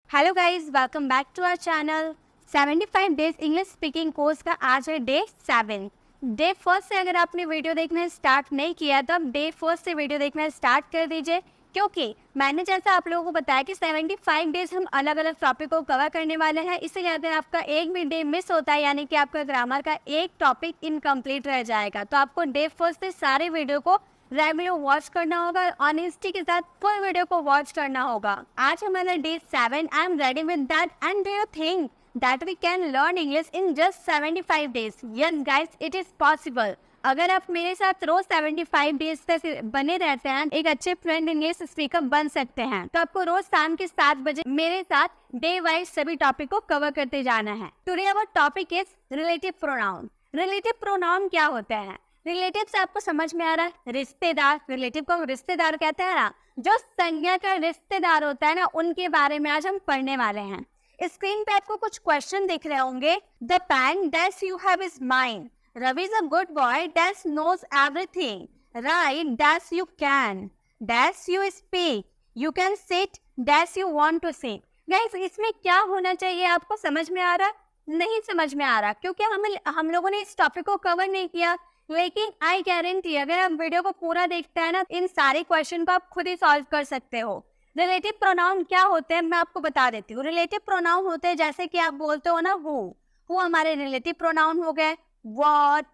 Hello guys, welcome back to our channel. 75 days English speaking course का आज है day 7। Day first से अगर आपने वीडियो देखना स्टार्ट नहीं किया तो अब डे फर्स्ट से वीडियो देखना स्टार्ट कर दीजिए, क्योंकि मैंने जैसा आप लोगों को बताया कि 75 डेज हम अलग अलग टॉपिक को कवर करने वाले हैं। इसलिए अगर आपका एक भी डे मिस होता है यानी कि आपका ग्रामर का एक टॉपिक इनकम्प्लीट रह जाएगा, तो आपको डे फर्स्ट से सारे वीडियो को वीडियो वॉच करना होगा, ऑनेस्टी के साथ फुल वीडियो को वॉच करना होगा। आज हमारा day 7। I am ready with that and do you think that we can learn English in just 75 days? Yes guys, it is possible. अगर आप मेरे साथ रोज 75 डेज तक बने रहते हैं, एक अच्छे फ्रेंड इंग्लिश स्पीकर बन सकते हैं। तो आपको रोज शाम के 7 बजे मेरे साथ डे वाइज सभी टॉपिक को कवर करते जाना है। Today our topic is relative pronoun. Relative pronoun क्या होता है? रिलेटिव से आपको समझ में आ रहा है? रिश्तेदार। रिलेटिव को रिश्तेदार कहते हैं ना, जो संज्ञा का रिश्तेदार होता है ना, उनके बारे में आज हम पढ़ने वाले हैं। स्क्रीन पे आपको कुछ क्वेश्चन दिख रहे होंगे। The pen that you have is mine. Ravi is a good boy that knows everything. Write that you can. That you speak. You can sit that you want to sit. Guys, इसमें क्या होना चाहिए आपको समझ में आ रहा? नहीं समझ में आ रहा, क्योंकि हम लोगों ने इस टॉपिक को कवर नहीं किया। लेकिन आई गारंटी अगर आप वीडियो को पूरा देखते हैं ना, इन सारे क्वेश्चन को आप खुद ही सॉल्व कर सकते हो। रिलेटिव प्रोनाउन क्या होते हैं मैं आपको बता देती हूँ। रिलेटिव प्रोनाउन होते हैं जैसे कि आप बोलते हो ना हु हमारे रिलेटिव प्रोनाउन हो गए। व्हाट,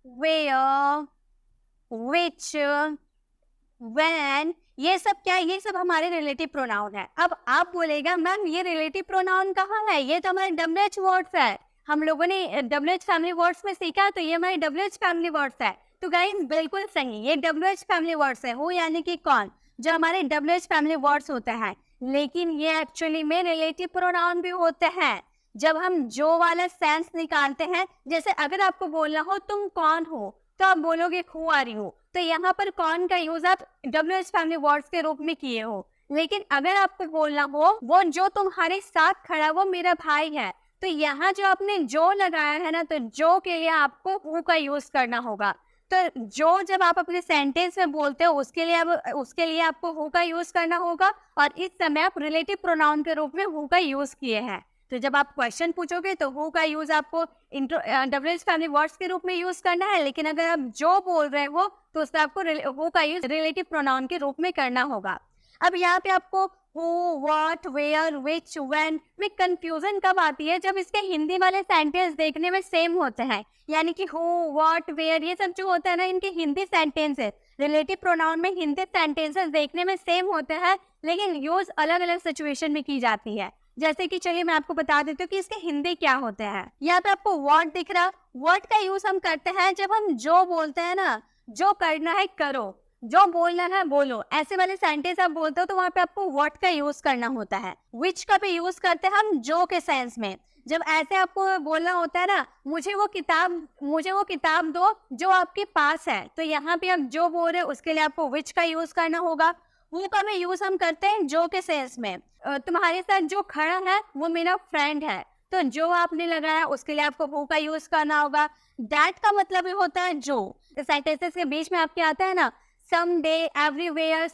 वेयर, व्हिच, व्हेन, ये सब क्या है? ये सब हमारे रिलेटिव प्रोनाउन है। अब आप बोलेगा मैम ये रिलेटिव प्रोनाउन कहाँ है? ये तो हमारे WH वर्ड्स है, हम लोगों ने WH फैमिली वर्ड्स में सीखा, तो ये हमारे WH फैमिली वर्ड्स है। तो गाइस बिल्कुल सही, ये WH फैमिली वर्ड्स है। हु यानी कि कौन, जो हमारे WH फैमिली वर्ड्स होते हैं। लेकिन ये एक्चुअली में रिलेटिव प्रोनाउन भी होते हैं। जब हम जो वाला सेंस निकालते हैं, जैसे अगर आपको बोलना हो तुम कौन हो, तो आप बोलोगे हु आर यू। तो यहाँ पर कौन का यूज आप WH फैमिली वर्ड्स के रूप में किए हो। लेकिन अगर आपको बोलना हो वो जो तुम्हारे साथ खड़ा वो मेरा भाई है, तो यहाँ जो आपने जो लगाया है ना, तो जो के लिए आपको हु का यूज करना होगा। तो जो जब आप अपने सेंटेंस में बोलते हो उसके लिए आपको हु का यूज करना होगा। और इस समय आप रिलेटिव प्रोनाउन के रूप में हु का यूज किए हैं। तो जब आप क्वेश्चन पूछोगे तो हु का यूज आपको WH फैमिली वर्ड्स के रूप में यूज करना है। लेकिन अगर आप जो बोल रहे हो तो उससे आपको हु का यूज रिलेटिव प्रोनाउन के रूप में करना होगा। अब यहाँ पे आपको who, what, where, which, when में कंफ्यूजन कब आती है? जब इसके हिंदी वाले सेंटेंस देखने में सेम होते हैं, यानी कि हु, व्हाट, वेयर ये सब जो होता है ना, इनके हिंदी सेंटेंसेस रिलेटिव प्रोनाउन में हिंदी सेंटेंसेस देखने में सेम होते हैं, लेकिन यूज अलग अलग सिचुएशन में की जाती है। जैसे कि चलिए मैं आपको बता देती हूँ कि इसके हिंदी क्या होते हैं। यहाँ पे आपको व्हाट दिख रहा। व्हाट का यूज हम करते हैं जब हम जो बोलते हैं ना, जो करना है करो, जो बोलना है बोलो, ऐसे वाले सेंटेंस आप बोलते हो तो वहां पे आपको व्हाट का यूज करना होता है। विच का भी यूज करते हैं हम जो के सेंस में। जब ऐसे आपको बोलना होता है ना, मुझे वो किताब दो जो आपके पास है, तो यहाँ पे आप जो बोल रहे हो उसके लिए आपको विच का यूज करना होगा। वो का भी यूज हम करते हैं जो के सेंस में। तुम्हारे साथ जो खड़ा है वो मेरा फ्रेंड है, तो जो आपने लगाया उसके लिए आपको वो का यूज करना होगा। दैट का मतलब भी होता है जो। सेंटेंसेस के बीच में आपके आता है ना someday, everywhere,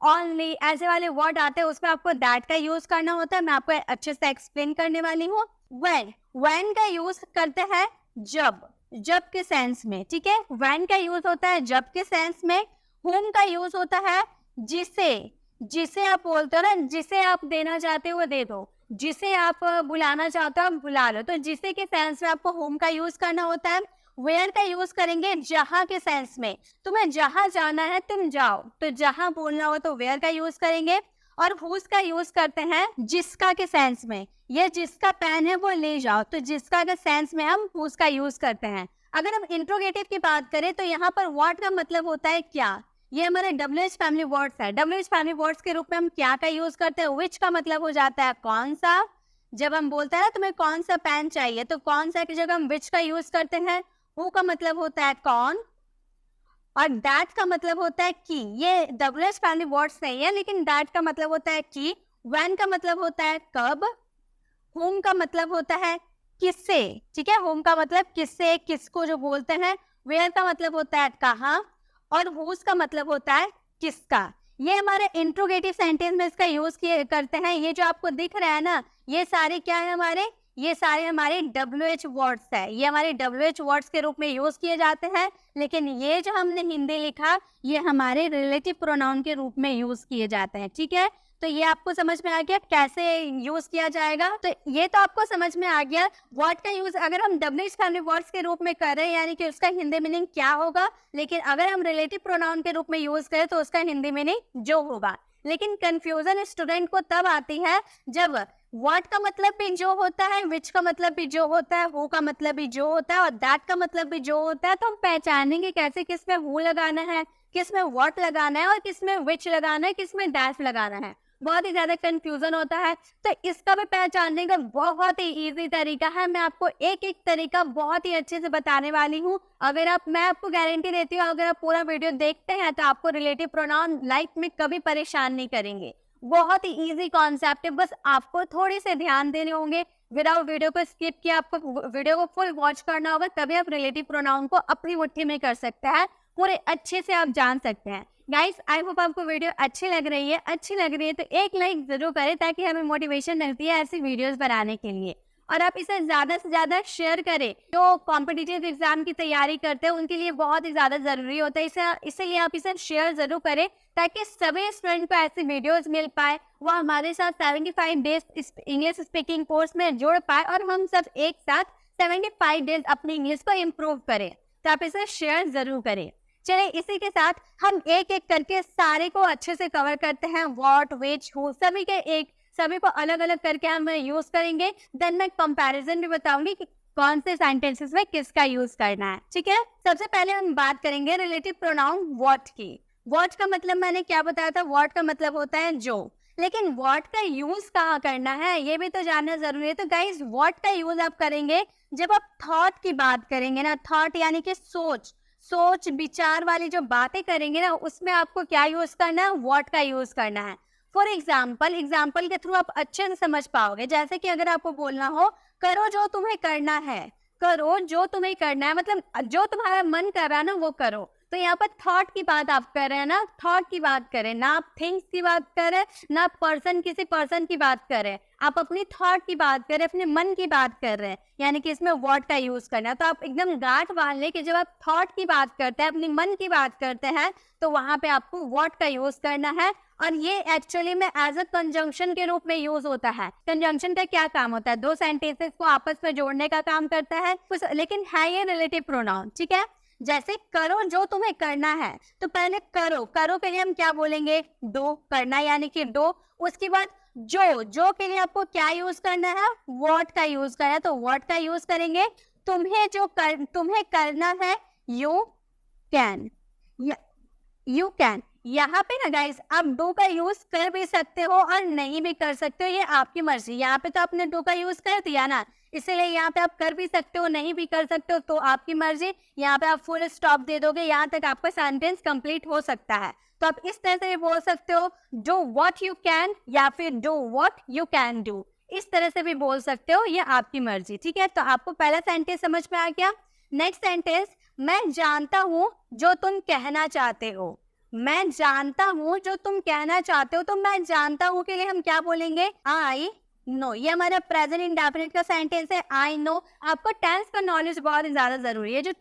only, ऐसे वाले वर्ड आते हैं, उसमें आपको दैट का यूज करना होता है। मैं आपको अच्छे से एक्सप्लेन करने वाली हूँ। when का यूज करते हैं जब के सेंस में, ठीक है। when का यूज होता है जब के सेंस में। whom का यूज होता है जिसे आप बोलते हो ना, जिसे आप देना चाहते हो वो दे दो, जिसे आप बुलाना चाहते हो आप बुला लो, तो जिसे के सेंस में आपको whom का यूज करना होता है। वेयर का यूज करेंगे जहां के सेंस में, तुम्हें जहां जाना है तुम जाओ, तो जहां बोलना हो तो वेयर का यूज करेंगे। और हुज का यूज करते हैं जिसका के सेंस में, ये जिसका पेन है वो ले जाओ, तो जिसका के सेंस में हम हुज का यूज करते हैं। अगर हम इंट्रोगेटिव की बात करें तो यहाँ पर व्हाट का मतलब होता है क्या। ये हमारे WH फैमिली वर्ड्स है। WH फैमिली वर्ड्स के रूप में हम क्या का यूज करते हैं। विच का मतलब हो जाता है कौन सा। जब हम बोलते हैं ना तुम्हें कौन सा पेन चाहिए, तो कौन सा की जगह हम विच का यूज करते हैं। हु का मतलब होता है कौन, और दैट का मतलब होता है कि। ये WH फैमिली वर्ड्स नहीं है, लेकिन दैट का मतलब होता है कि। व्हेन का मतलब होता है कब। whom का मतलब होता है किससे, ठीक है। whom का मतलब किससे, किसको जो बोलते हैं। वेयर का मतलब होता है कहाँ, और whose का मतलब होता है किसका। ये हमारे इंट्रोगेटिव सेंटेंस में इसका यूज किए करते हैं। ये जो आपको दिख रहा है ना, ये सारे क्या है हमारे, ये सारे हमारे WH वर्ड्स है। ये हमारे WH वर्ड्स के रूप में यूज किए जाते हैं। लेकिन ये जो हमने हिंदी लिखा, ये हमारे रिलेटिव प्रोनाउन के रूप में यूज किए जाते हैं। ठीक है, तो ये आपको समझ में आ गया कैसे यूज किया जाएगा। तो ये तो आपको समझ में आ गया वर्ड का यूज अगर हम WH फैमिली वर्ड्स के रूप में कर रहे हैं, यानी कि उसका हिंदी मीनिंग क्या होगा। लेकिन अगर हम रिलेटिव प्रोनाउन के रूप में यूज करें तो उसका हिंदी मीनिंग जो होगा। लेकिन कंफ्यूजन स्टूडेंट को तब आती है जब व्हाट का मतलब भी जो होता है, विच का मतलब भी जो होता है, हु का मतलब भी जो होता है और दैट का मतलब भी जो होता है। तो हम पहचानेंगे कैसे किस में हु लगाना है, किस में व्हाट लगाना है और किस में विच लगाना है, किस में दैट लगाना है। बहुत ही ज्यादा कंफ्यूजन होता है। तो इसका भी पहचानने का बहुत ही इजी तरीका है। मैं आपको एक एक तरीका बहुत ही अच्छे से बताने वाली हूँ। मैं आपको गारंटी देती हूँ, अगर आप पूरा वीडियो देखते हैं तो आपको रिलेटिव प्रोनाउन लाइफ में कभी परेशान नहीं करेंगे। बहुत ही इजी कॉन्सेप्ट है, बस आपको थोड़े से ध्यान देने होंगे। विदाउट वीडियो को स्किप किया, आपको वीडियो को फुल वॉच करना होगा, तभी आप रिलेटिव प्रोनाउन को अपनी मुट्ठी में कर सकते हैं, पूरे अच्छे से आप जान सकते हैं। गाइस, आई होप आपको वीडियो अच्छी लग रही है तो एक लाइक जरूर करें ताकि हमें मोटिवेशन मिलती है ऐसी वीडियोस बनाने के लिए। और आप इसे ज्यादा से ज्यादा शेयर करें। जो कॉम्पिटिटिव एग्जाम की तैयारी करते हैं उनके लिए बहुत ही ज्यादा जरूरी होता है, इसलिए आप इसे शेयर जरूर करें ताकि सभी स्टूडेंट को ऐसी वीडियोस मिल पाए, वो हमारे साथ 75 डेज इंग्लिश स्पीकिंग कोर्स में जुड़ पाए और हम सब एक साथ 75 डेज अपनी इंग्लिश को इम्प्रूव करें। तो आप इसे शेयर जरूर करें। चलिए, इसी के साथ हम एक एक करके सारे को अच्छे से कवर करते हैं। व्हाट, व्हिच, हु, सभी को अलग अलग करके हम यूज करेंगे। देन मैं कंपैरिजन भी बताऊंगी कि कौन से सेंटेंसेस में किसका यूज करना है। ठीक है, सबसे पहले हम बात करेंगे रिलेटिव प्रोनाउन व्हाट की। व्हाट का मतलब मैंने क्या बताया था, व्हाट का मतलब होता है जो। लेकिन व्हाट का यूज कहाँ करना है ये भी तो जानना जरूरी है। तो गाइस, व्हाट का यूज आप करेंगे जब आप थॉट की बात करेंगे ना। थॉट यानी कि सोच विचार वाली जो बातें करेंगे ना, उसमें आपको क्या यूज करना है, व्हाट का यूज करना है। फॉर एग्जाम्पल के थ्रू आप अच्छे से समझ पाओगे। जैसे कि अगर आपको बोलना हो करो जो तुम्हें करना है, करो जो तुम्हें करना है, मतलब जो तुम्हारा मन कर रहा है ना वो करो। तो यहाँ पर थॉट की बात आप कर रहे हैं ना, थॉट की बात करें ना, आप थिंग्स की बात करें ना, किसी पर्सन की बात करें, आप अपनी थॉट की बात करें, अपने मन की बात कर रहे हैं, यानी कि इसमें व्हाट का यूज करना है। तो आप एकदम गांठ बांध लें कि जब आप थॉट की बात करते हैं, अपनी मन की बात करते हैं, तो वहां पे आपको व्हाट का यूज करना है। और ये एक्चुअली में एज अ कंजंक्शन के रूप में यूज होता है। कंजंक्शन का क्या काम होता है, दो सेंटेंसेस को आपस में जोड़ने का काम करता है, लेकिन है ये रिलेटिव प्रोनाउन। ठीक है, जैसे करो जो तुम्हें करना है, तो पहले करो के लिए हम क्या बोलेंगे, डू, करना यानी कि डू। उसके बाद जो के लिए आपको क्या यूज करना है, व्हाट का यूज करना है, तो व्हाट का यूज करेंगे। तुम्हें करना है, यू कैन। यहाँ पे ना गाइस, आप डू का यूज कर भी सकते हो और नहीं भी कर सकते हो, ये आपकी मर्जी। यहाँ पे तो आपने डू का यूज कर दिया ना, इसलिए यहाँ पे आप कर भी सकते हो, नहीं भी कर सकते हो, तो आपकी मर्जी। यहाँ पे आप फुल स्टॉप दे दोगे, यहाँ तक आपका सेंटेंस कंप्लीट हो सकता है। तो आप इस तरह से भी बोल सकते हो, डू व्हाट यू कैन, या फिर do what you can do, इस तरह से भी बोल सकते हो, ये आपकी मर्जी। ठीक है, तो आपको पहला सेंटेंस समझ में आ गया। नेक्स्ट सेंटेंस, मैं जानता हूँ जो तुम कहना चाहते हो। मैं जानता हूँ जो तुम कहना चाहते हो, तो मैं जानता हूँ के लिए हम क्या बोलेंगे, आई नो। ये हमारा प्रेजेंट इंडेफिनिट का सेंटेंस है, आई नो। आपको टेंस का नॉलेज बहुत ही ज्यादा जरूरी है। जो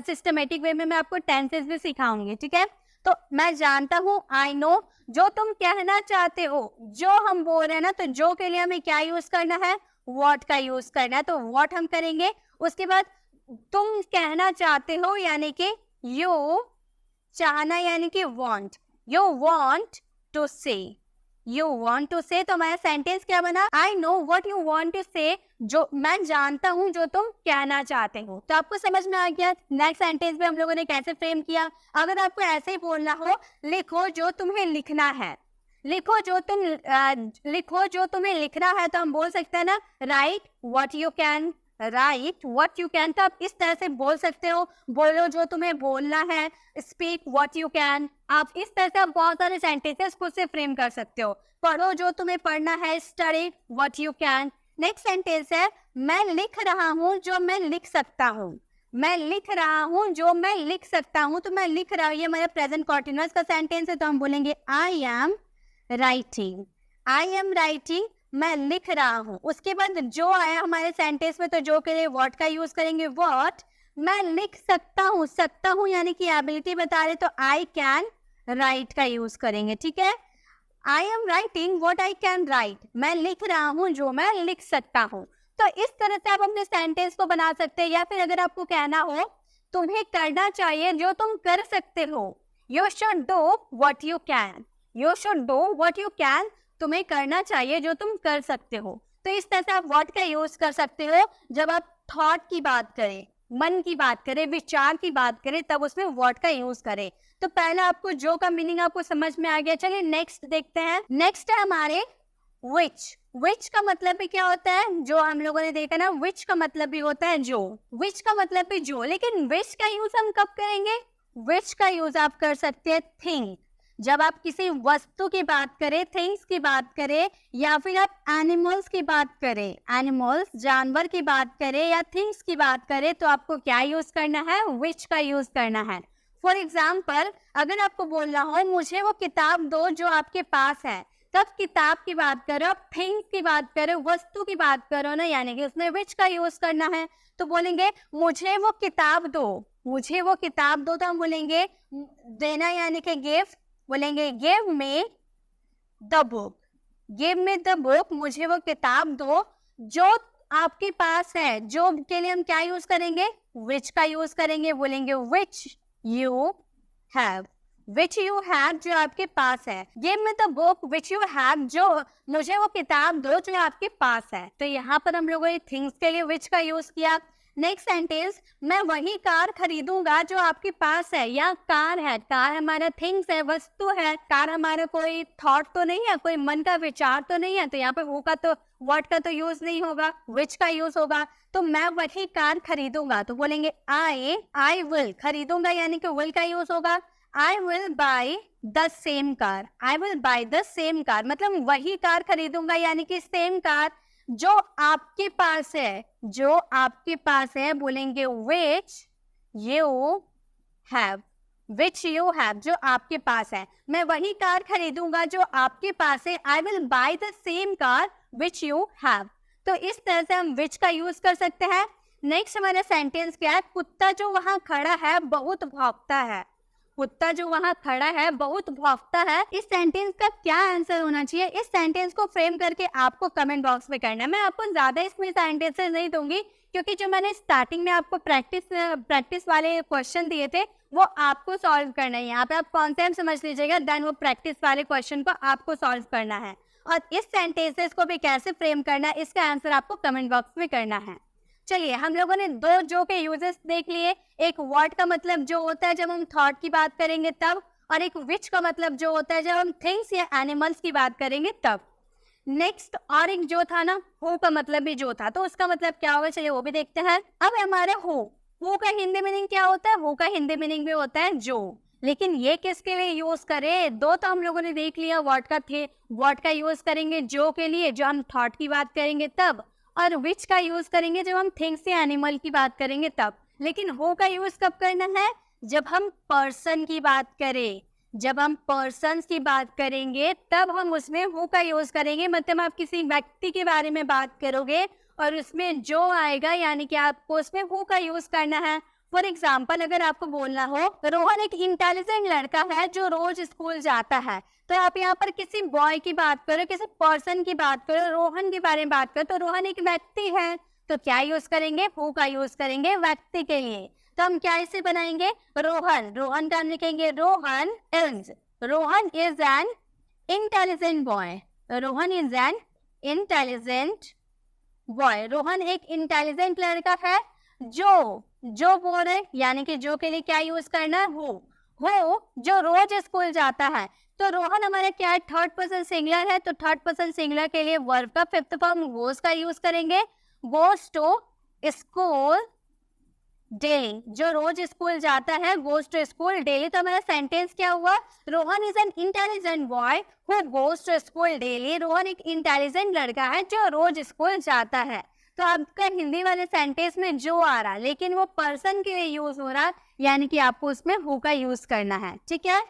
सिस्टमेटिक वे में मैं आपको टेंसेस भी सिखाऊंगी। ठीक है, तो मैं जानता हूँ, आई नो, जो तुम कहना चाहते हो, जो हम बोल रहे हैं ना, तो जो के लिए हमें क्या यूज करना है, व्हाट का यूज करना है, तो व्हाट हम करेंगे। उसके बाद तुम कहना चाहते हो यानी कि यू, चाहना यानी कि want, you want to say, तो हमारा सेंटेंस क्या बना, I know what you want to say, जो मैं जानता हूँ जो तुम कहना चाहते हो। तो आपको समझ में आ गया नेक्स्ट सेंटेंस में हम लोगों ने कैसे फ्रेम किया। अगर आपको ऐसे ही बोलना हो, लिखो जो तुम्हें लिखना है, लिखो जो तुम्हें लिखना है, तो हम बोल सकते हैं ना, राइट व्हाट यू कैन, तो आप इस तरह से बोल सकते हो। बोलो जो तुम्हें बोलना है, स्पीक व्हाट यू कैन। आप इस तरह से आप बहुत सारे सेंटेंसेस खुद से फ्रेम कर सकते हो। पढ़ो जो तुम्हें पढ़ना है, study what you can. Next sentence है, मैं लिख रहा हूँ जो मैं लिख सकता हूँ। मैं लिख रहा हूँ, जो मैं लिख सकता हूँ, तो मैं लिख रहा हूँ, ये मेरा प्रेजेंट कॉन्टिन्यूअस का सेंटेंस है, तो हम बोलेंगे I am writing. I am writing, मैं लिख रहा हूँ। उसके बाद जो आया हमारे सेंटेंस में, तो जो के लिए व्हाट का यूज करेंगे, व्हाट। मैं लिख सकता हूँ यानी कि एबिलिटी बता रहे, तो आई कैन राइट का यूज करेंगे, ठीक है। I am writing what I can write, मैं लिख रहा हूँ जो मैं लिख सकता हूँ। तो इस तरह से आप अपने सेंटेंस को बना सकते हैं। या फिर अगर आपको कहना हो तुम्हें करना चाहिए जो तुम कर सकते हो, you should do what you can, you should do what you can, तुम्हें करना चाहिए जो तुम कर सकते हो। तो इस तरह से आप व्हाट का यूज कर सकते हो जब आप थॉट की बात करें, मन की बात करें, विचार की बात करें, तब उसमें व्हाट का यूज करें। तो पहला आपको जो का मीनिंग आपको समझ में आ गया। चलिए नेक्स्ट देखते हैं। नेक्स्ट है हमारे विच। विच का मतलब भी क्या होता है, जो हम लोगों ने देखा ना, विच का मतलब भी होता है जो, विच का मतलब भी जो। लेकिन विच का यूज हम कब करेंगे, विच का यूज आप कर सकते हैं थिंक, जब आप किसी वस्तु की बात करें, थिंग्स की बात करें, या फिर आप एनिमल्स की बात करें, एनिमल्स जानवर की बात करें, या थिंग्स की बात करें, तो आपको क्या यूज करना है, विच का यूज करना है। फॉर एग्जाम्पल, अगर आपको बोलना हो मुझे वो किताब दो जो आपके पास है, तब किताब की बात करो, आप थिंग्स की बात करो, वस्तु की बात करो ना, यानी कि उसमें विच का यूज करना है। तो बोलेंगे मुझे वो किताब दो, मुझे वो किताब दो, तो हम बोलेंगे देना यानी कि गिफ्ट, बोलेंगे give me the book, give me the book, मुझे वो किताब दो जो आपके पास है। जो के लिए हम क्या यूज करेंगे, विच का यूज करेंगे, बोलेंगे which you have, which you have जो आपके पास है। Give me the book which you have, जो मुझे वो किताब दो जो आपके पास है। तो यहाँ पर हम लोगों ने थिंग्स के लिए विच का यूज किया। नेक्स्ट सेंटेंस, मैं वही कार खरीदूंगा जो आपके पास है, या कार है, कार हमारा थिंग्स है, वस्तु है, कार हमारा कोई थॉट तो नहीं है, कोई मन का विचार तो नहीं है, तो यहाँ पे हु का तो व्हाट का तो यूज नहीं होगा, विच का यूज होगा। तो मैं वही कार खरीदूंगा, तो बोलेंगे आई विल, खरीदूंगा यानी कि विल का यूज होगा। I will by the same car, I will by the same car, मतलब वही कार खरीदूंगा यानी कि सेम कार जो आपके पास है, जो आपके पास है, बोलेंगे which you have, which you have जो आपके पास है। मैं वही कार खरीदूंगा जो आपके पास है, I will by the same car which you have. तो इस तरह से हम विच का यूज कर सकते हैं। नेक्स्ट हमारा सेंटेंस क्या है, कुत्ता जो वहां खड़ा है बहुत भौंकता है, कुत्ता जो वहां खड़ा है बहुत भौंकता है। इस सेंटेंस का क्या आंसर होना चाहिए, इस सेंटेंस को फ्रेम करके आपको कमेंट बॉक्स में करना है। मैं आपको ज्यादा इसमें सेंटेंसेस नहीं दूंगी, क्योंकि जो मैंने स्टार्टिंग में आपको प्रैक्टिस वाले क्वेश्चन दिए थे वो आपको सॉल्व करना है। यहाँ पे आप कॉन्सेप्ट समझ लीजिएगा, देन वो प्रैक्टिस वाले क्वेश्चन को आपको सॉल्व करना है। और इस सेंटेंसेस को भी कैसे फ्रेम करना है, इसका आंसर आपको कमेंट बॉक्स में करना है। चलिए, हम लोगों ने दो जो के यूजेस देख लिए। एक व्हाट का मतलब जो होता है जब हम थॉट की बात करेंगे तब, और एक विच का मतलब जो होता है जब हम थिंग्स या एनिमल्स की बात करेंगे तब। नेक्स्ट, और एक जो था ना, हु का मतलब भी जो था, तो उसका मतलब क्या होगा, चलिए वो भी देखते हैं। अब हमारे हु का हिंदी मीनिंग क्या होता है, हु का हिंदी मीनिंग भी होता है जो। लेकिन ये किसके लिए यूज करें, दो तो हम लोगों ने देख लिया, व्हाट का यूज करेंगे जो के लिए, जो हम थॉट की बात करेंगे तब, और विच का यूज करेंगे जब हम थिंग्स या एनिमल की बात करेंगे तब। लेकिन हु का यूज कब करना है, जब हम पर्सन की बात करें, जब हम पर्सन्स की बात करेंगे तब हम उसमें हु का यूज करेंगे। मतलब आप किसी व्यक्ति के बारे में बात करोगे और उसमें जो आएगा यानी कि आपको उसमें हु का यूज करना है। फॉर एग्जाम्पल, अगर आपको बोलना हो रोहन एक इंटेलिजेंट लड़का है जो रोज स्कूल जाता है, तो आप यहाँ पर किसी बॉय की बात करो, किसी पर्सन की बात करो, रोहन के बारे में बात करो, तो रोहन एक व्यक्ति है, तो क्या यूज करेंगे, हु का यूज करेंगे व्यक्ति के लिए। तो हम क्या इसे बनाएंगे, रोहन का हम लिखेंगे Rohan is an intelligent boy, Rohan is an intelligent boy, Rohan एक इंटेलिजेंट लड़का है जो बोल रहे, यानी कि जो के लिए क्या यूज करना है, हु जो रोज स्कूल जाता है। तो रोहन हमारा क्या है, थर्ड पर्सन सिंगुलर है, तो थर्ड पर्सन सिंगुलर के लिए वर्ब का फिफ्थ फॉर्म गोज का यूज करेंगे, गोज टू स्कूल डेली, जो रोज स्कूल जाता है, गोज टू स्कूल डेली। तो हमारा सेंटेंस क्या हुआ, Rohan is an intelligent boy who goes to school daily, Rohan एक इंटेलिजेंट लड़का है जो रोज स्कूल जाता है। तो आपका हिंदी वाले सेंटेंस में जो आ रहा लेकिन वो पर्सन के लिए यूज हो रहा, यानी कि आपको उसमें हु का यूज करना है। ठीक है,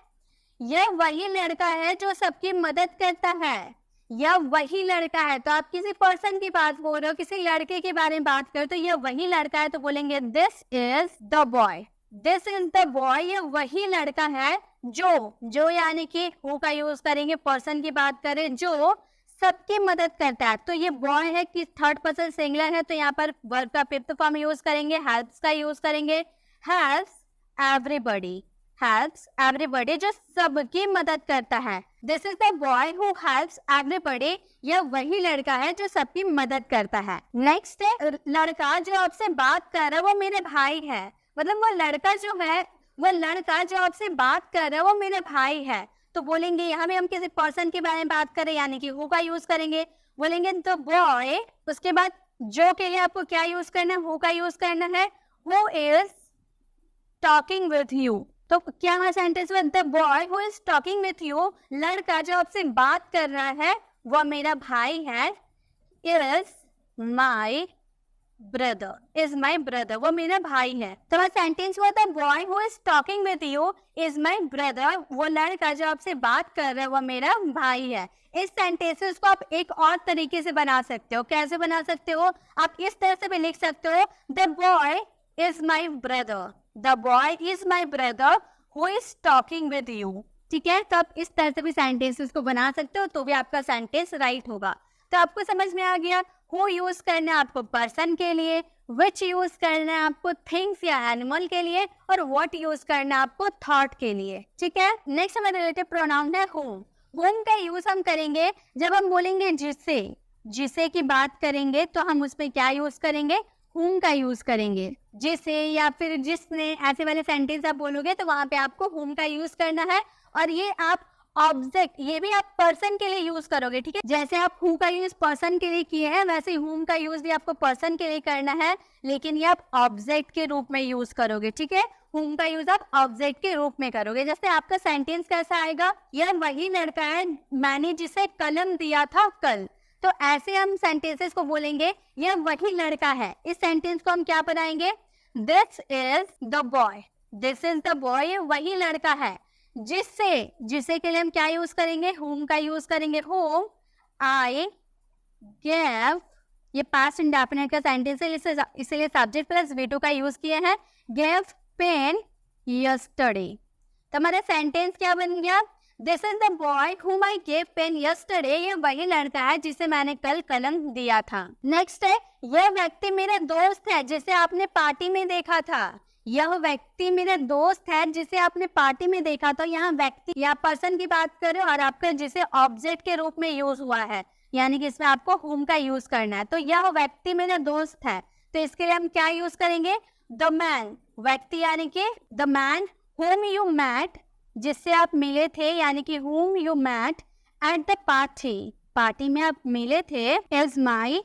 यह वही लड़का है जो सबकी मदद करता है। यह वही लड़का है, तो आप किसी पर्सन की बात बोल रहे हो, किसी लड़के के बारे में बात कर रहे हो, तो यह वही लड़का है, तो बोलेंगे this is the boy. This is the boy, ये वही लड़का है जो यानी कि हु का यूज करेंगे, पर्सन की बात करें, जो सबकी मदद करता है। तो ये बॉय है कि थर्ड पर्सन सिंगुलर है, तो यहाँ पर वर्ब का फिफ्थ फॉर्म यूज करेंगे, हेल्प्स का यूज करेंगे। हेल्प्स एवरीबॉडी, हेल्प्स एवरीबॉडी, जो सबकी मदद करता है। This is the boy who helps everybody, यह वही लड़का है जो सबकी मदद करता है। नेक्स्ट है लड़का जो आपसे बात कर रहा है वो मेरे भाई है। मतलब वो लड़का जो है, वो लड़का जो आपसे बात कर रहा है वो मेरे भाई है। तो बोलेंगे यहाँ में हम किसी पर्सन के बारे में बात करें, यानी कि हु का यूज करेंगे। बोलेंगे तो बॉय, उसके बाद जो के लिए आपको क्या यूज करना है, हु का यूज करना है। Who is talking with you, तो क्या है सेंटेंस में, the boy who is talking with you, लड़का जो आपसे बात कर रहा है वो मेरा भाई है। Is my brother, is my brother, वो मेरा भाई है। तो वह सेंटेंस हुआ, the boy who is talking with you is my brother, वो लड़का जो आपसे बात कर रहा है वो मेरा भाई है। इस सेंटेंसेस को आप एक और तरीके से बना सकते हो। कैसे बना सकते हो, आप इस तरह से भी लिख सकते हो, the boy is my brother, the boy is my brother who is talking with you. ठीक है, तो आप इस तरह से भी सेंटेंसेस को बना सकते हो, तो भी आपका सेंटेंस राइट होगा। तो आपको समझ में आ गया, हु यूज करना है आपको पर्सन के लिए, विच यूज करना है आपको थिंग्स या एनिमल के लिए, और व्हाट यूज करना है आपको थॉट के लिए। ठीक है, नेक्स्ट हमारा रिलेटिव प्रोनाउन है whom। whom का यूज हम करेंगे जब हम बोलेंगे जिससे, जिसे की बात करेंगे तो हम उसमें क्या यूज करेंगे, whom का यूज करेंगे। जिसे या फिर जिसने, ऐसे वाले सेंटेंस आप बोलोगे तो वहां पे आपको whom का यूज करना है। और ये आप ऑब्जेक्ट, ये भी आप पर्सन के लिए यूज करोगे। ठीक है, जैसे आप हु का यूज पर्सन के लिए किए हैं, वैसे हुम का यूज भी आपको पर्सन के लिए करना है, लेकिन ये आप ऑब्जेक्ट के रूप में यूज करोगे। ठीक है, हुम का यूज आप ऑब्जेक्ट के रूप में करोगे। जैसे आपका सेंटेंस कैसा आएगा, यह वही लड़का है मैंने जिसे कलम दिया था कल। तो ऐसे हम सेंटेंसेस को बोलेंगे, यह वही लड़का है। इस सेंटेंस को हम क्या बनाएंगे, this is the boy, this is the boy, वही लड़का है। जिससे, जिसे के लिए हम क्या यूज करेंगे, whom का यूज करेंगे। whom I gave, ये पास्ट इंडेफिनिट का सेंटेंस है, इसलिए सब्जेक्ट प्लस V2 का यूज किए हैं। gave pen yesterday, तो हमारा सेंटेंस क्या बन गया, this is the boy whom I gave pen yesterday, ये वही लड़का है जिसे मैंने कल कलम दिया था। नेक्स्ट है, यह व्यक्ति मेरा दोस्त है जिसे आपने पार्टी में देखा था। यह व्यक्ति मेरा दोस्त है जिसे आपने पार्टी में देखा। तो यहाँ व्यक्ति या पर्सन की बात करो और आपका जिसे ऑब्जेक्ट के रूप में यूज हुआ है, यानी कि इसमें आपको whom का यूज करना है। तो यह व्यक्ति मेरा दोस्त है, तो इसके लिए हम क्या यूज करेंगे, द मैन, व्यक्ति यानी कि the man whom you met, जिससे आप मिले थे, यानी कि whom you met at the party, party में आप मिले थे, is my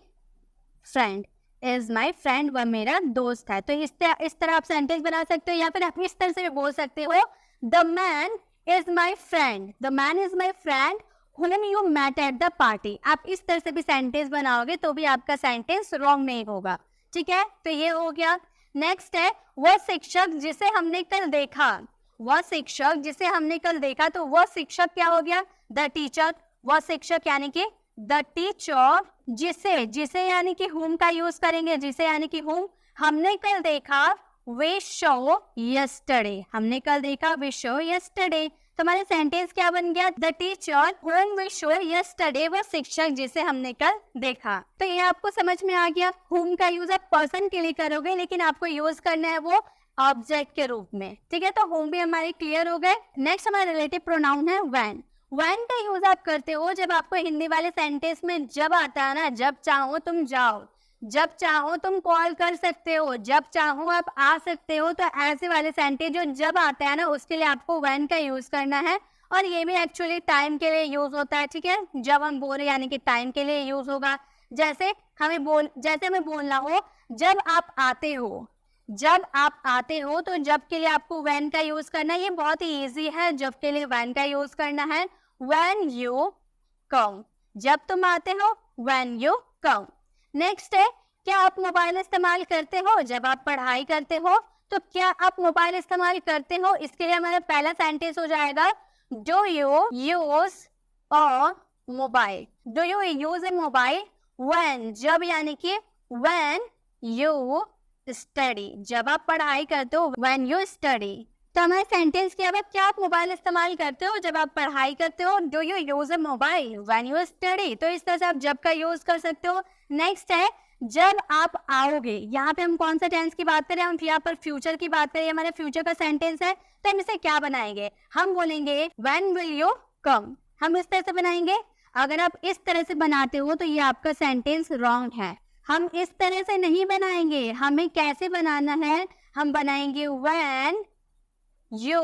friend, is my friend, वह मेरा दोस्त है। तो इस तरह आप सेंटेंस बना सकते हो, या फिर आप इस तरह से भी बोल सकते हो, the man is my friend, the man is my friend whom you met at the party। आप इस तरह से भी सेंटेंस बनाओगे तो भी आपका सेंटेंस रॉन्ग नहीं होगा। ठीक है, तो ये हो गया। नेक्स्ट है, वह शिक्षक जिसे हमने कल देखा, वह शिक्षक जिसे हमने कल देखा, तो वह शिक्षक क्या हो गया, द टीचर, वह शिक्षक यानी कि द टीचर। जिसे, जिसे यानी कि whom का यूज करेंगे, जिसे यानी कि whom, हमने कल देखा, we saw yesterday, हमने कल देखा, we saw yesterday। तो हमारा सेंटेंस क्या बन गया, the teacher whom we saw yesterday, वह शिक्षक जिसे हमने कल देखा। तो ये आपको समझ में आ गया, whom का यूज आप पर्सन के लिए करोगे, लेकिन आपको यूज करना है वो ऑब्जेक्ट के रूप में। ठीक है, तो whom भी हमारे क्लियर हो गए। नेक्स्ट हमारा रिलेटिव प्रोनाउन है when। when का यूज आप करते हो जब आपको हिंदी वाले सेंटेंस में जब आता है ना, जब चाहो तुम जाओ, जब चाहो तुम कॉल कर सकते हो, जब चाहो आप आ सकते हो। तो ऐसे वाले सेंटेंस जो जब आता है ना, उसके लिए आपको when का यूज करना है। और ये भी एक्चुअली टाइम के लिए यूज होता है। ठीक है, जब हम बोल रहे यानी कि टाइम के लिए यूज होगा। जैसे हमें बोलना हो जब आप आते हो, जब आप आते हो, तो जब के लिए आपको when का यूज करना है। ये बहुत ही इजी है, जब के लिए when का यूज करना है। when you come, जब तुम आते हो when you come। नेक्स्ट है, क्या आप मोबाइल इस्तेमाल करते हो जब आप पढ़ाई करते हो? तो क्या आप मोबाइल इस्तेमाल करते हो, इसके लिए हमारा पहला सेंटेंस हो जाएगा do you use a mobile. Do you use A mobile when, जब यानी कि व्हेन यू स्टडी, जब आप पढ़ाई करते हो, व्हेन यू स्टडी। तो हमारे सेंटेंस क्या है, क्या आप मोबाइल इस्तेमाल करते हो जब आप पढ़ाई करते हो? Do you use a mobile when you study. तो इस तरह से आप जब का यूज कर सकते हो। नेक्स्ट है जब आप आओगे। यहाँ पे हम कौन सा टेंस की बात करें? हम यहाँ पर फ्यूचर की बात करें, हमारे फ्यूचर का सेंटेंस है। तो हम इसे क्या बनाएंगे? हम बोलेंगे व्हेन विल यू कम। हम इस तरह से बनाएंगे। अगर आप इस तरह से बनाते हो तो ये आपका सेंटेंस रॉन्ग है। हम इस तरह से नहीं बनाएंगे। हमें कैसे बनाना है? हम बनाएंगे when you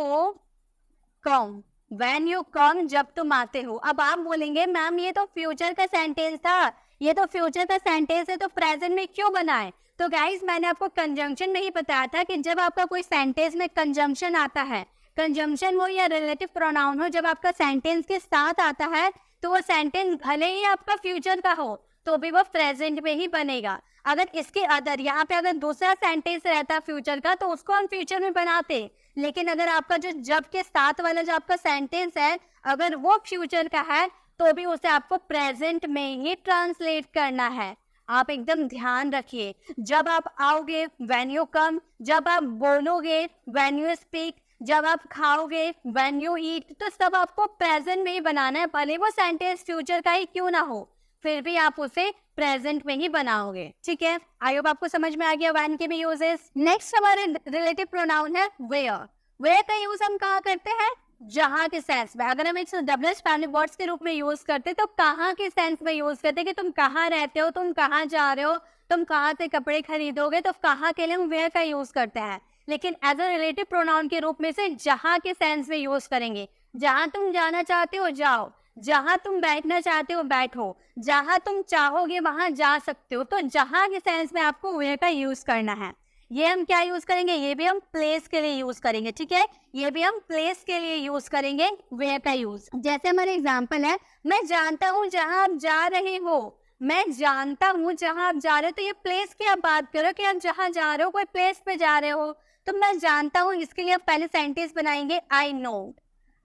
come. When you come, जब तुम आते हो। अब आप बोलेंगे मैम ये तो फ्यूचर का सेंटेंस था, ये तो फ्यूचर का सेंटेंस है, तो प्रेजेंट में क्यों बनाए? तो गाइस मैंने आपको कंजंक्शन में ही बताया था कि जब आपका कोई सेंटेंस में कंजंक्शन आता है, कंजंक्शन हो या रिलेटिव प्रोनाउन हो, जब आपका सेंटेंस के साथ आता है तो वो सेंटेंस भले ही आपका फ्यूचर का हो तो भी वो प्रेजेंट में ही बनेगा। अगर इसके अदर यहाँ पे अगर दूसरा सेंटेंस रहता फ्यूचर का तो उसको हम फ्यूचर में बनाते। लेकिन अगर आपका जो जब के साथ वाला जो आपका सेंटेंस है अगर वो फ्यूचर का है तो भी उसे आपको प्रेजेंट में ही ट्रांसलेट करना है। आप एकदम ध्यान रखिए। जब आप आओगे व्हेन यू कम, जब आप बोलोगे व्हेन यू स्पीक, जब आप खाओगे व्हेन यू ईट, तो सब आपको प्रेजेंट में ही बनाना है। भले वो सेंटेंस फ्यूचर का ही क्यों ना हो फिर भी आप उसे प्रेजेंट में ही बनाओगे। ठीक है, आई होप आपको समझ में आ गया व्हेन के भी यूजेस। नेक्स्ट हमारे रिलेटिव प्रोनाउन है वेयर। वेयर का यूज हम कहाँ करते हैं? जहाँ के सेंस में। अगर हम इसे डब्ल्यूएच फैमिली वर्ड्स के रूप में यूज करते तो कहाँ के सेंस में यूज करते कि तुम कहाँ रहते हो, तुम कहाँ जा रहे हो, तुम कहाँ से कपड़े खरीदोगे, तो कहाँ के लिए हम वेयर का यूज करते हैं। लेकिन एज अ रिलेटिव प्रोनाउन के रूप में से जहाँ के सेंस में यूज करेंगे। जहाँ तुम जाना चाहते हो जाओ, जहाँ तुम बैठना चाहते हो बैठो, जहाँ तुम चाहोगे वहां जा सकते हो। तो जहाँ के सेंस में आपको वेयर का यूज करना है। ये हम क्या यूज करेंगे? ये भी हम प्लेस के लिए यूज करेंगे। ठीक है, ये भी हम प्लेस के लिए यूज करेंगे वेयर का यूज। जैसे हमारे एग्जाम्पल है मैं जानता हूँ जहाँ आप जा रहे हो। मैं जानता हूँ जहाँ आप जा रहे हो, तो ये प्लेस की आप बात करो कि आप जहाँ जा रहे हो कोई प्लेस पे जा रहे हो। तो मैं जानता हूँ, इसके लिए आप पहले सेंटेंस बनाएंगे आई नो।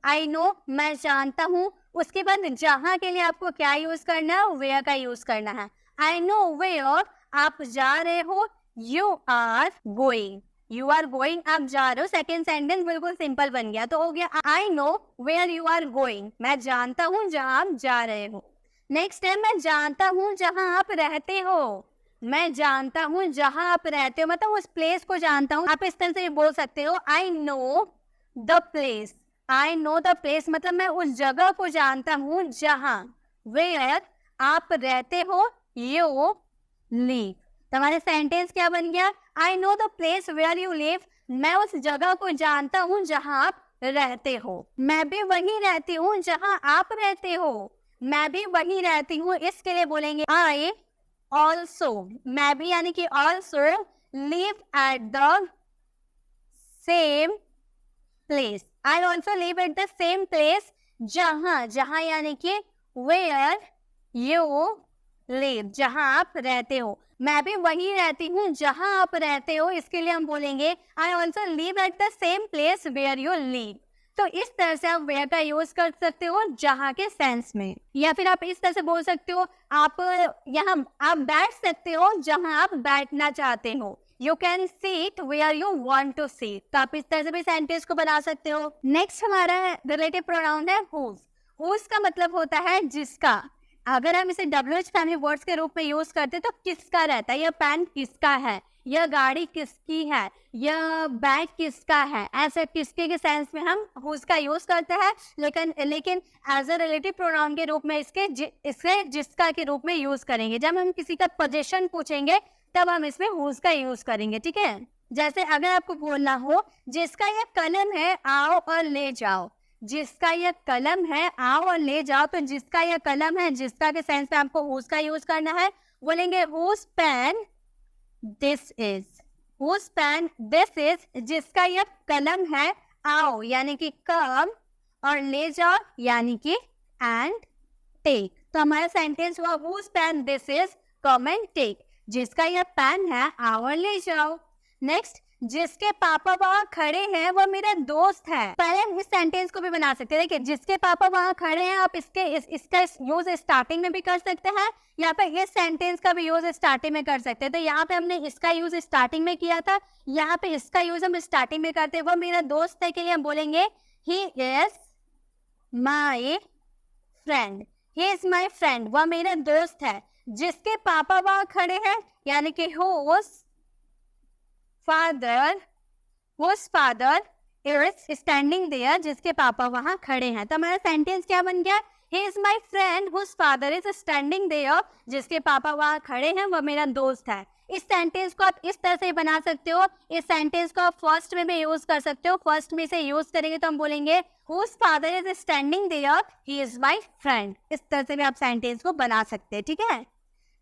आई नो, मैं जानता हूँ। उसके बाद जहाँ के लिए आपको क्या यूज करना है? वेयर का यूज करना है। आई नो वेयर, आप जा रहे हो। You are going, you are going, आप जा रहे हो। सेकेंड सेंटेंस बिल्कुल सिंपल बन गया। तो हो गया I know where you are going, मैं जानता हूँ जहाँ आप जा रहे हो। नेक्स्ट है मैं जानता हूँ जहाँ आप रहते हो। मैं जानता हूँ जहाँ आप रहते हो, मतलब उस प्लेस को जानता हूँ। आप इस तरह से बोल सकते हो आई know the place. I know the place मतलब मैं उस जगह को जानता हूँ जहाँ वेयर आप रहते हो, यू लिव। तुम्हारे सेंटेंस क्या बन गया? I know the place where you live, मैं उस जगह को जानता हूँ जहाँ आप रहते हो। मैं भी वहीं रहती हूँ जहाँ आप रहते हो। मैं भी वहीं रहती हूँ, इसके लिए बोलेंगे आई ऑल्सो। मैं भी यानी कि also live at the same place. I also live at the same place, जहाँ, जहाँ यानी कि वेयर यू लिव, जहाँ आप रहते हो। मैं भी वहीं रहती हूँ जहाँ आप रहते हो, इसके लिए हम बोलेंगे I also live at the same place where you live. तो इस तरह से आप वेयर का यूज कर सकते हो जहाँ के सेंस में। या फिर आप इस तरह से बोल सकते हो आप यहाँ आप बैठ सकते हो जहाँ आप बैठना चाहते हो। You can seat where you want to seat. तो आप इस तरह से भी सेंटेंस को बना सकते हो। नेक्स्ट हमारा रिलेटिव प्रोनाउन है हुज। हुज का मतलब होता है जिसका। अगर हम इसे डब्ल्यूएच फैमिली वर्ड्स के रूप में यूज करते तो किसका रहता है? यह पेन किसका है, यह गाड़ी किसकी है, यह बैग किसका है, ऐसे किसके के सेंस में हम हुज का यूज करते हैं। लेकिन एज अ रिलेटिव प्रोनाउन के रूप में इसके जिसका के रूप में यूज करेंगे। जब हम किसी का पोजीशन पूछेंगे तब हम इसमें हुज का यूज करेंगे। ठीक है, जैसे अगर आपको बोलना हो जिसका यह कलम है आओ और ले जाओ, जिसका यह कलम है आओ और ले जाओ। तो जिसका यह कलम है, जिसका के सेंस में आपको हुज का यूज करना है। बोलेंगे whose pen this is. Whose pen this is, जिसका यह कलम है आओ यानी कि कम, और ले जाओ यानी कि एंड टेक। तो हमारा सेंटेंस हुआ whose pen this is, come and take. जिसका ये पेन है आवर ले जाओ। नेक्स्ट, जिसके पापा वहाँ खड़े हैं वो मेरा दोस्त है। पहले इस सेंटेंस को भी बना सकते हैं। देखिए, जिसके पापा वहाँ खड़े हैं, आप इसका यूज स्टार्टिंग में भी कर सकते हैं, यहाँ पे इस सेंटेंस का भी यूज स्टार्टिंग में कर सकते हैं। तो यहाँ पे हमने इसका यूज स्टार्टिंग में किया था, यहाँ पे इसका यूज हम स्टार्टिंग में करते हैं। वो मेरा दोस्त है के लिए हम बोलेंगे he is my friend. He is my friend, वह मेरा दोस्त है। जिसके पापा वहाँ खड़े हैं, यानी कि whose father is standing there, जिसके पापा वहाँ खड़े हैं। तो हमारा सेंटेंस क्या बन गया? He is my friend whose father is standing there, जिसके पापा वहाँ खड़े हैं, वह मेरा दोस्त है। इस सेंटेंस को आप इस तरह से बना सकते हो। इस सेंटेंस को आप फर्स्ट में भी यूज कर सकते हो। फर्स्ट में से यूज करेंगे तो हम बोलेंगे whose father is standing there, he is my friend। इस तरह से भी आप सेंटेंस को बना सकते हैं, ठीक है।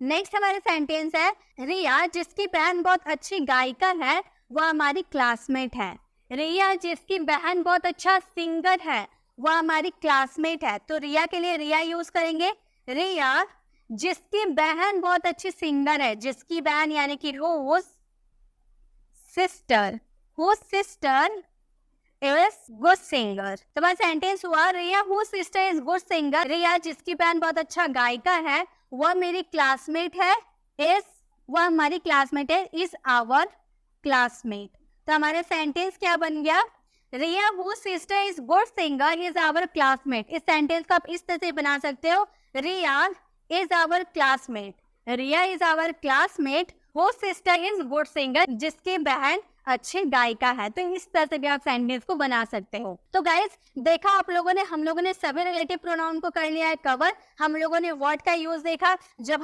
नेक्स्ट हमारे सेंटेंस है, रिया जिसकी बहन बहुत अच्छी गायिका है वह हमारी क्लासमेट है। रिया जिसकी बहन बहुत अच्छा सिंगर है वह हमारी क्लासमेट है। तो रिया के लिए रिया यूज करेंगे। रिया जिसकी बहन बहुत अच्छी सिंगर है, जिसकी बहन यानी कि whose sister is good singer। तो बस सेंटेंस हुआ, रिया whose sister is good singer। रिया जिसकी बहन बहुत अच्छा गायिका है वह मेरी क्लासमेट है। वह हमारी क्लासमेट है, इज आवर क्लासमेट। तो हमारा सेंटेंस क्या बन गया? रिया whose sister is good singer is our classmate। इस सेंटेंस को आप इस तरह से बना सकते हो, रिया is our classmate। Riya is our classmate whose sister is good singer, जिसकी बहन अच्छी गायिका है। तो इस तरह से भी आप सेंटेंस को बना सकते हो। तो गाइस, देखा आप लोगों ने, हम लोगों ने सभी रिलेटिव प्रोनाउन को कर लिया है कवर। हम लोगों ने वर्ड का यूज देखा। जब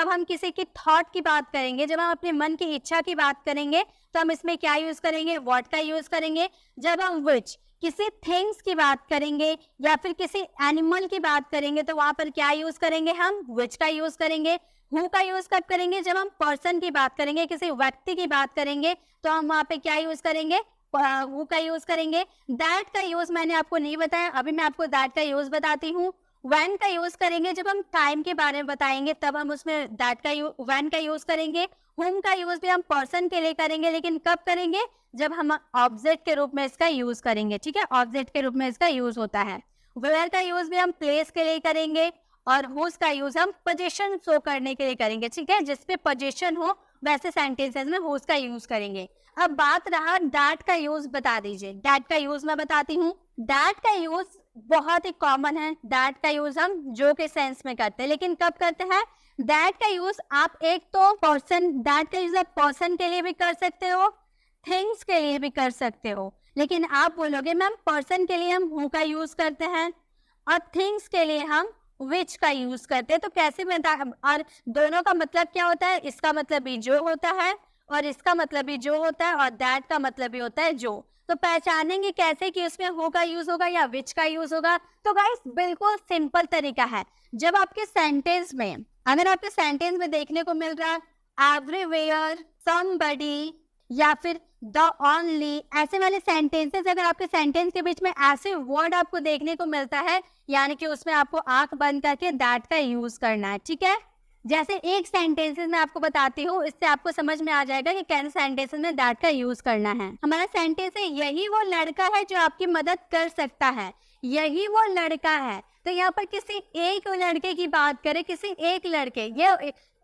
हम किसी की थॉट की बात करेंगे, जब हम अपने मन की इच्छा की बात करेंगे, तो हम इसमें क्या यूज करेंगे? वर्ड का यूज करेंगे। जब हम विच किसी थिंग्स की बात करेंगे या फिर किसी एनिमल की बात करेंगे, तो वहां पर क्या यूज करेंगे? हम विच का यूज करेंगे। हु का यूज कब करेंगे? जब हम पर्सन की बात करेंगे, किसी व्यक्ति की बात करेंगे, तो हम वहां पे क्या यूज करेंगे? हु का यूज करेंगे। दैट का यूज मैंने आपको नहीं बताया, अभी मैं आपको दैट का यूज बताती हूँ। व्हेन का यूज करेंगे, जब हम टाइम के बारे में बताएंगे तब हम उसमें दैट का व्हेन का यूज करेंगे। हुम का यूज भी हम पर्सन के लिए करेंगे, लेकिन कब करेंगे? जब हम ऑब्जेक्ट के रूप में इसका यूज करेंगे, ठीक है। ऑब्जेक्ट के रूप में इसका यूज होता है। वेयर का यूज भी हम प्लेस के लिए करेंगे, और हुज का यूज हम पोजीशन शो करने के लिए करेंगे, ठीक है। जिसपे पोजीशन हो वैसे सेंटेंसेस में हुज का यूज करेंगे। अब बात रहा दैट का यूज, बता दीजिए। दैट का यूज मैं बताती हूँ। दैट का यूज बहुत ही कॉमन है। दैट का यूज हम जो के सेंस में करते हैं, लेकिन कब करते हैं? दैट का यूज आप एक तो पर्सन, दैट का यूज आप पर्सन के लिए भी कर सकते हो, थिंग्स के लिए भी कर सकते हो। लेकिन आप बोलोगे मैम पर्सन के लिए हम हु का यूज करते हैं और थिंग्स के लिए हम विच का यूज करते हैं। तो कैसे बता, और दोनों का मतलब क्या होता है? इसका मतलब भी जो होता है और इसका मतलब भी जो होता है, और दैट का मतलब भी होता है जो। तो पहचानेंगे कैसे कि उसमें हु का यूज होगा या विच का यूज होगा? तो गाइस, बिल्कुल सिंपल तरीका है। जब आपके सेंटेंस में, अगर आपके सेंटेंस में देखने को मिल रहा है एवरीवेयर, समबडी या फिर द ओनली, ऐसे वाले सेंटेंसेस, अगर आपके सेंटेंस के बीच में ऐसे वर्ड आपको देखने को मिलता है, यानी कि उसमें आपको आंख बंद करके दैट का यूज करना है, ठीक है। जैसे एक सेंटेंसेस में आपको बताती हूँ, इससे आपको समझ में आ जाएगा कि कैसे सेंटेंसेस में दैट का यूज करना है। हमारा सेंटेंस है, यही वो लड़का है जो आपकी मदद कर सकता है। यही वो लड़का है, तो यहाँ पर किसी एक लड़के की बात करें, किसी एक लड़के,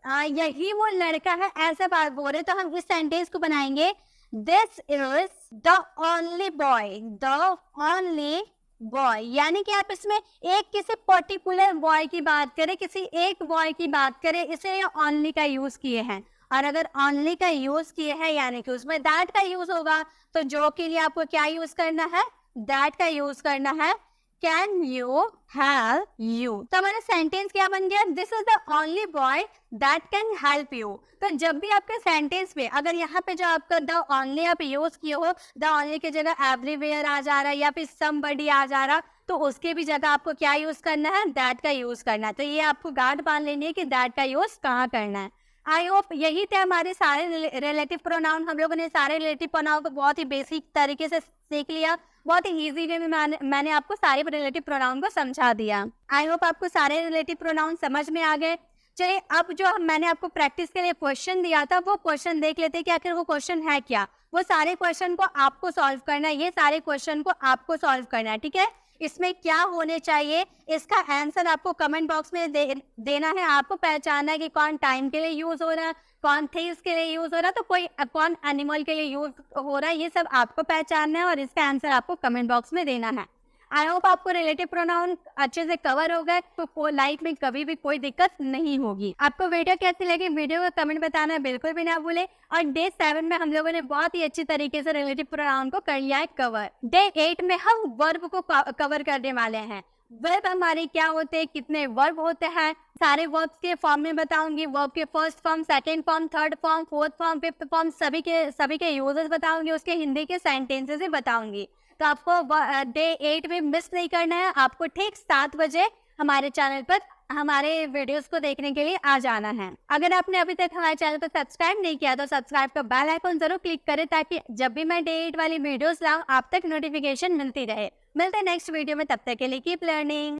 यही वो लड़का है, ऐसा बात बोल रहे, तो हम इस सेंटेंस को बनाएंगे, this is the only boy. The only boy, यानी कि आप इसमें एक किसी पर्टिकुलर बॉय की बात करें, किसी एक बॉय की बात करें, इसलिए ओनली का यूज किए हैं। और अगर ओनली का यूज किए हैं यानी कि उसमें दैट का यूज होगा, तो जो के लिए आपको क्या यूज करना है? दैट का यूज करना है। कैन यू हेल्प यू, तो हमारा सेंटेंस क्या बन गया? This is the only boy that can help you. तो जब भी आपके सेंटेंस में अगर यहाँ पे जो आपका द ओनली आप यूज किए हो, द ओनली की जगह एवरीवेयर आ जा रहा है या फिर समबडी आ जा रहा, तो उसके भी जगह आपको क्या यूज करना है? दैट का यूज करना है। तो ये आपको गांठ बांध लेनी है कि दैट का यूज कहाँ करना है। आई होप यही थे हमारे सारे रिलेटिव प्रोनाउन। हम लोगों ने सारे रिलेटिव प्रोनाउन को बहुत ही बेसिक तरीके से सीख लिया। बहुत ही इजी वे में मैंने आपको सारे रिलेटिव प्रोनाउन को समझा दिया। आई होप आपको सारे रिलेटिव प्रोनाउन समझ में आ गए। चलिए अब जो मैंने आपको प्रैक्टिस के लिए क्वेश्चन दिया था वो क्वेश्चन देख लेते हैं कि आखिर वो क्वेश्चन है क्या। वो सारे क्वेश्चन को आपको सॉल्व करना है, ये सारे क्वेश्चन को आपको सॉल्व करना है, ठीक है। इसमें क्या होने चाहिए इसका आंसर आपको कमेंट बॉक्स में देना है। आपको पहचानना है कि कौन टाइम के लिए यूज हो रहा है, कौन थिंग्स के लिए यूज हो रहा है, तो कोई कौन एनिमल के लिए यूज हो रहा है, ये सब आपको पहचानना है और इसका आंसर आपको कमेंट बॉक्स में देना है। आई होप आपको रिलेटिव प्रोनाउन अच्छे से कवर हो गए, तो लाइफ में कभी भी कोई दिक्कत नहीं होगी। आपको वीडियो कैसी लगी, वीडियो को कमेंट बताना बिल्कुल भी ना भूले। और डे 7 में हम लोगों ने बहुत ही अच्छी तरीके से रिलेटिव प्रोनाउन को कर लिया है कवर। डे 8 में हम वर्ब को कवर करने वाले हैं। वर्ब हमारे क्या होते हैं, कितने वर्ब होते हैं, सारे वर्ब्स के फॉर्म में बताऊंगी। वर्ब के first form, second form, third form, fourth form, fifth form, सभी के यूजेस बताऊंगी। उसके हिंदी के सेंटेंसेस भी बताऊंगी। तो आपको डे 8 में मिस नहीं करना है। आपको ठीक 7 बजे हमारे चैनल पर हमारे वीडियोस को देखने के लिए आ जाना है। अगर आपने अभी तक हमारे चैनल को सब्सक्राइब नहीं किया तो सब्सक्राइब का बेल आइकन जरूर क्लिक करें, ताकि जब भी मैं डे 8 वाली वीडियोस लाऊं आप तक नोटिफिकेशन मिलती रहे। मिलते हैं नेक्स्ट वीडियो में, तब तक के लिए कीप लर्निंग।